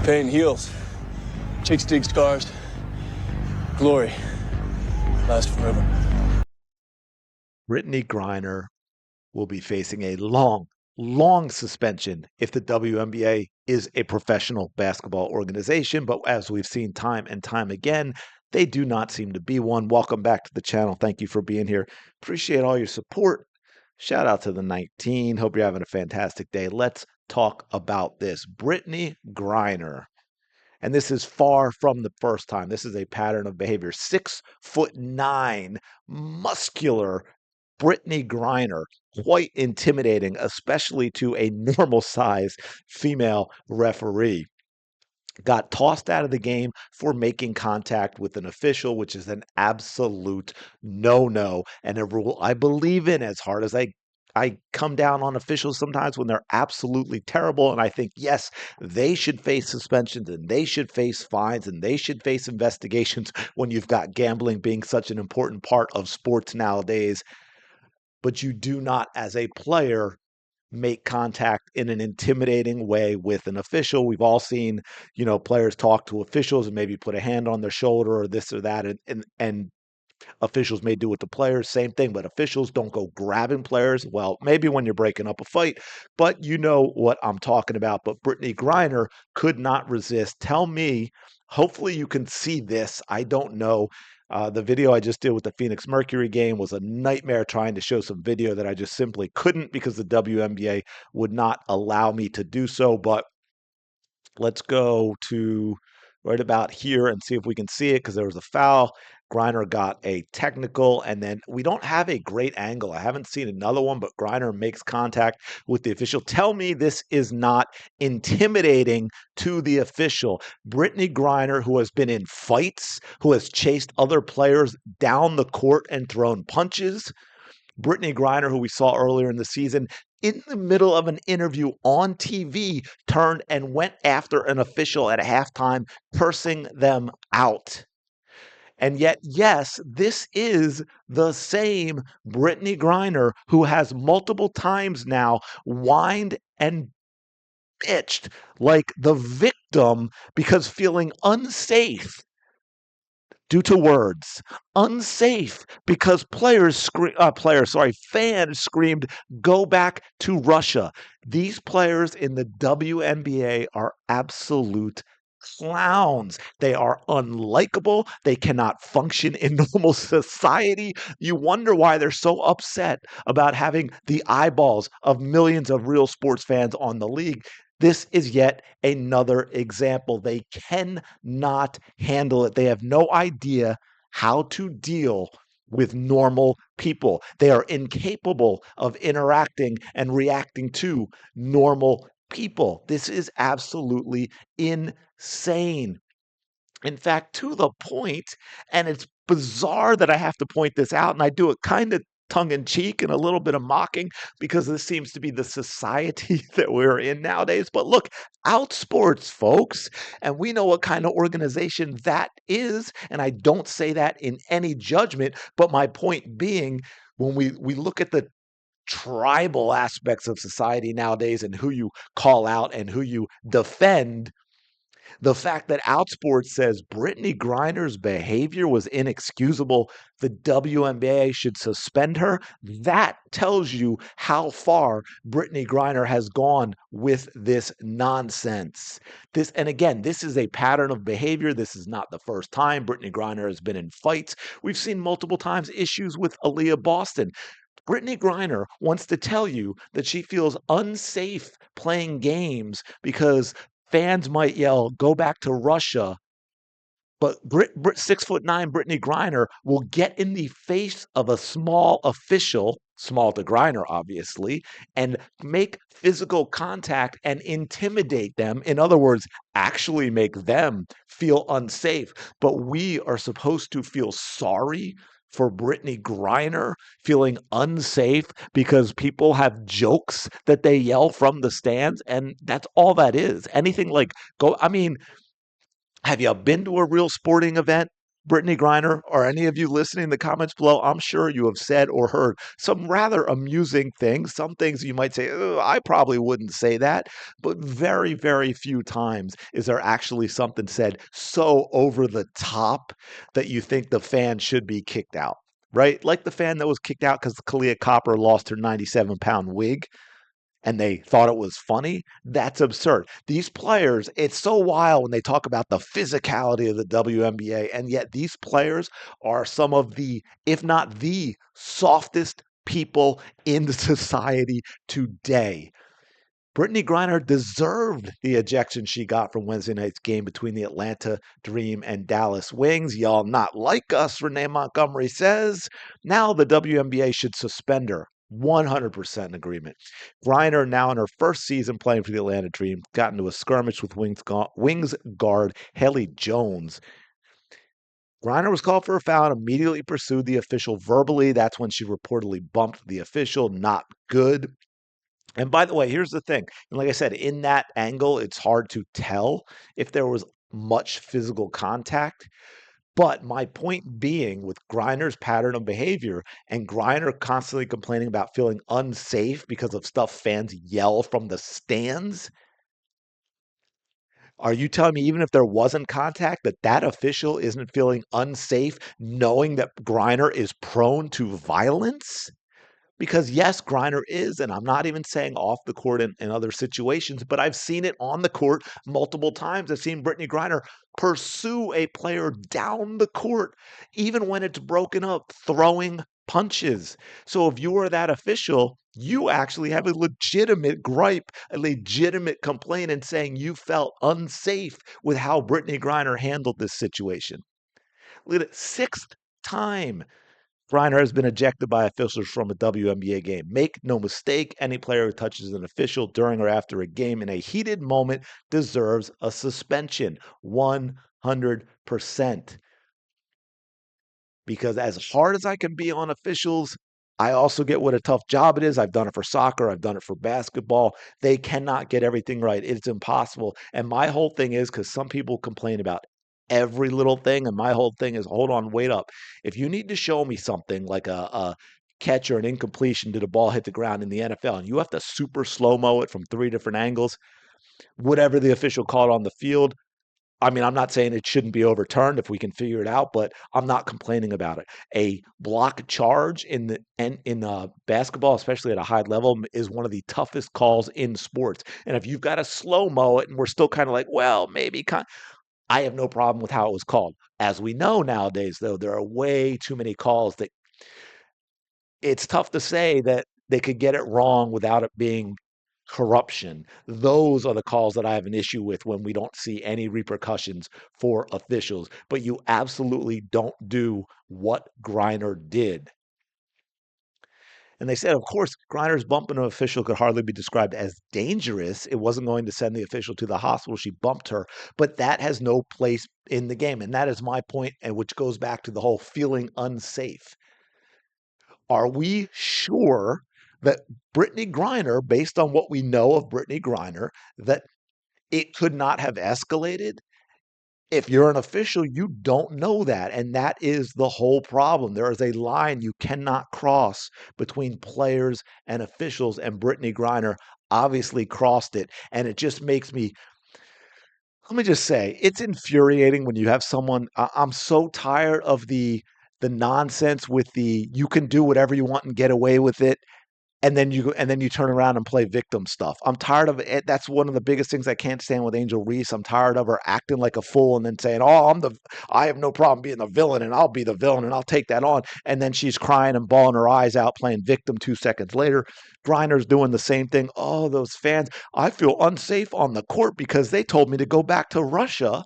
Pain heals. Chicks dig scars. Glory lasts forever. Brittney Griner will be facing a long suspension if the WNBA is a professional basketball organization. But as we've seen time and time again, they do not seem to be one. Welcome back to the channel. Thank you for being here. Appreciate all your support. Shout out to the 19. Hope you're having a fantastic day. Let's talk about this. Brittney Griner. And this is far from the first time. This is a pattern of behavior. 6'9", muscular Brittney Griner, quite intimidating, especially to a normal size female referee. Got tossed out of the game for making contact with an official, which is an absolute no-no and a rule I believe in as hard as I come down on officials sometimes when they're absolutely terrible. And I think, yes, they should face suspensions and they should face fines and they should face investigations when you've got gambling being such an important part of sports nowadays. But you do not, as a player, make contact in an intimidating way with an official. We've all seen, players talk to officials and maybe put a hand on their shoulder or this or that, and officials may do it to players, same thing, but officials don't go grabbing players. Well, maybe when you're breaking up a fight, but you know what I'm talking about. But Brittney Griner could not resist. Tell me, hopefully you can see this. I don't know. The video I just did with the Phoenix Mercury game was a nightmare trying to show some video that I just simply couldn't because the WNBA would not allow me to do so. But let's go to right about here and see if we can see it because there was a foul. Griner got a technical, and then we don't have a great angle. I haven't seen another one, but Griner makes contact with the official. Tell me this is not intimidating to the official. Brittney Griner, who has been in fights, who has chased other players down the court and thrown punches. Brittney Griner, who we saw earlier in the season, in the middle of an interview on TV, turned and went after an official at halftime, cursing them out. And yet, yes, this is the same Brittney Griner who has multiple times now whined and bitched like the victim because feeling unsafe due to words, unsafe because fans screamed, "Go back to Russia." These players in the WNBA are absolute clowns. They are unlikable. They cannot function in normal society. You wonder why they're so upset about having the eyeballs of millions of real sports fans on the league. This is yet another example. They cannot handle it. They have no idea how to deal with normal people. They are incapable of interacting and reacting to normal people. This is absolutely insane. In fact, to the point, and it's bizarre that I have to point this out, and I do it kind of tongue in cheek and a little bit of mocking because this seems to be the society that we're in nowadays. But look, Outsports, folks, and we know what kind of organization that is. And I don't say that in any judgment, but my point being, when we look at the tribal aspects of society nowadays and who you call out and who you defend, the fact that Outsports says Brittney Griner's behavior was inexcusable, the WNBA should suspend her, that tells you how far Brittney Griner has gone with this nonsense. And again, this is a pattern of behavior. This is not the first time Brittney Griner has been in fights. We've seen multiple times issues with Aaliyah Boston. Brittney Griner wants to tell you that she feels unsafe playing games because fans might yell, "Go back to Russia." But 6'9" Brittney Griner will get in the face of a small official, small to Griner, obviously, and make physical contact and intimidate them. In other words, actually make them feel unsafe. But we are supposed to feel sorry for Brittney Griner feeling unsafe because people have jokes that they yell from the stands, and that's all that is. Anything like have you been to a real sporting event? Brittney Griner, or any of you listening in the comments below, I'm sure you have said or heard some rather amusing things. Some things you might say, "Oh, I probably wouldn't say that," but very, very few times is there actually something said so over the top that you think the fan should be kicked out, right? Like the fan that was kicked out because Kalia Copper lost her 97-pound wig and they thought it was funny. That's absurd. These players, it's so wild when they talk about the physicality of the WNBA, and yet these players are some of the, if not the softest people in the society today. Brittney Griner deserved the ejection she got from Wednesday night's game between the Atlanta Dream and Dallas Wings. Y'all not like us, Renee Montgomery says. Now the WNBA should suspend her. 100% in agreement. Griner, now in her first season playing for the Atlanta Dream, got into a skirmish with Wings guard Haley Jones. Griner was called for a foul and immediately pursued the official verbally. That's when she reportedly bumped the official. Not good. And by the way, here's the thing. And like I said, in that angle, it's hard to tell if there was much physical contact. But my point being, with Griner's pattern of behavior and Griner constantly complaining about feeling unsafe because of stuff fans yell from the stands, are you telling me even if there wasn't contact, that that official isn't feeling unsafe knowing that Griner is prone to violence? Because yes, Griner is, and I'm not even saying off the court in other situations, but I've seen it on the court multiple times. I've seen Brittney Griner pursue a player down the court, even when it's broken up, throwing punches. So if you are that official, you actually have a legitimate gripe, a legitimate complaint, and saying you felt unsafe with how Brittney Griner handled this situation. Look at it, sixth time Griner has been ejected by officials from a WNBA game. Make no mistake, any player who touches an official during or after a game in a heated moment deserves a suspension. 100%. Because as hard as I can be on officials, I also get what a tough job it is. I've done it for soccer, I've done it for basketball. They cannot get everything right. It's impossible. And my whole thing is, because some people complain about every little thing, and my whole thing is, hold on, wait up. If you need to show me something like a catch or an incompletion, did a ball hit the ground in the NFL, and you have to super slow mo it from three different angles, whatever the official called on the field, I mean, I'm not saying it shouldn't be overturned if we can figure it out, but I'm not complaining about it. A block charge in basketball, especially at a high level, is one of the toughest calls in sports. And if you've got to slow mo it, and we're still kind of like, well, maybe, I have no problem with how it was called. As we know nowadays, though, there are way too many calls that it's tough to say that they could get it wrong without it being corruption. Those are the calls that I have an issue with when we don't see any repercussions for officials. But you absolutely don't do what Griner did. And they said, of course, Griner's bumping an official could hardly be described as dangerous. It wasn't going to send the official to the hospital. She bumped her, but that has no place in the game. And that is my point, and which goes back to the whole feeling unsafe. Are we sure that Brittney Griner, based on what we know of Brittney Griner, that it could not have escalated? If you're an official, you don't know that. And that is the whole problem. There is a line you cannot cross between players and officials. And Brittney Griner obviously crossed it. And it just makes me, let me just say, it's infuriating when you have someone. I'm so tired of the nonsense with the you can do whatever you want and get away with it, and then you turn around and play victim stuff. I'm tired of it. That's one of the biggest things I can't stand with Angel Reese. I'm tired of her acting like a fool and then saying, "Oh, I have no problem being the villain, and I'll be the villain, and I'll take that on." And then she's crying and bawling her eyes out, playing victim 2 seconds later. Griner's doing the same thing. Oh, those fans! I feel unsafe on the court because they told me to go back to Russia,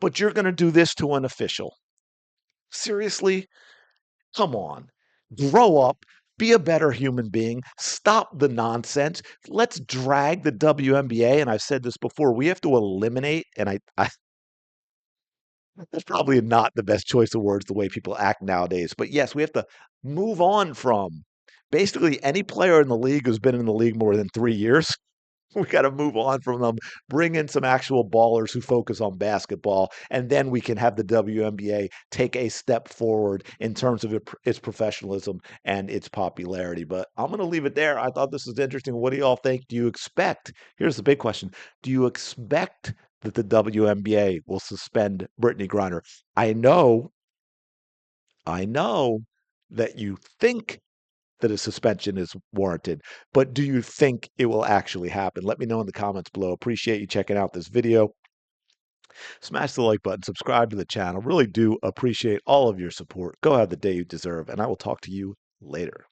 but you're going to do this to an official. Seriously? Come on. Grow up. Be a better human being. Stop the nonsense. Let's drag the WNBA. And I've said this before. We have to eliminate, and I that's probably not the best choice of words the way people act nowadays. But yes, we have to move on from basically any player in the league who's been in the league more than 3 years. We got to move on from them, bring in some actual ballers who focus on basketball, and then we can have the WNBA take a step forward in terms of its professionalism and its popularity. But I'm going to leave it there. I thought this was interesting. What do y'all think? Do you expect? Here's the big question. Do you expect that the WNBA will suspend Brittney Griner? I know, I know that you think that a suspension is warranted. But do you think it will actually happen? Let me know in the comments below. Appreciate you checking out this video. Smash the like button, subscribe to the channel. Really do appreciate all of your support. Go have the day you deserve, and I will talk to you later.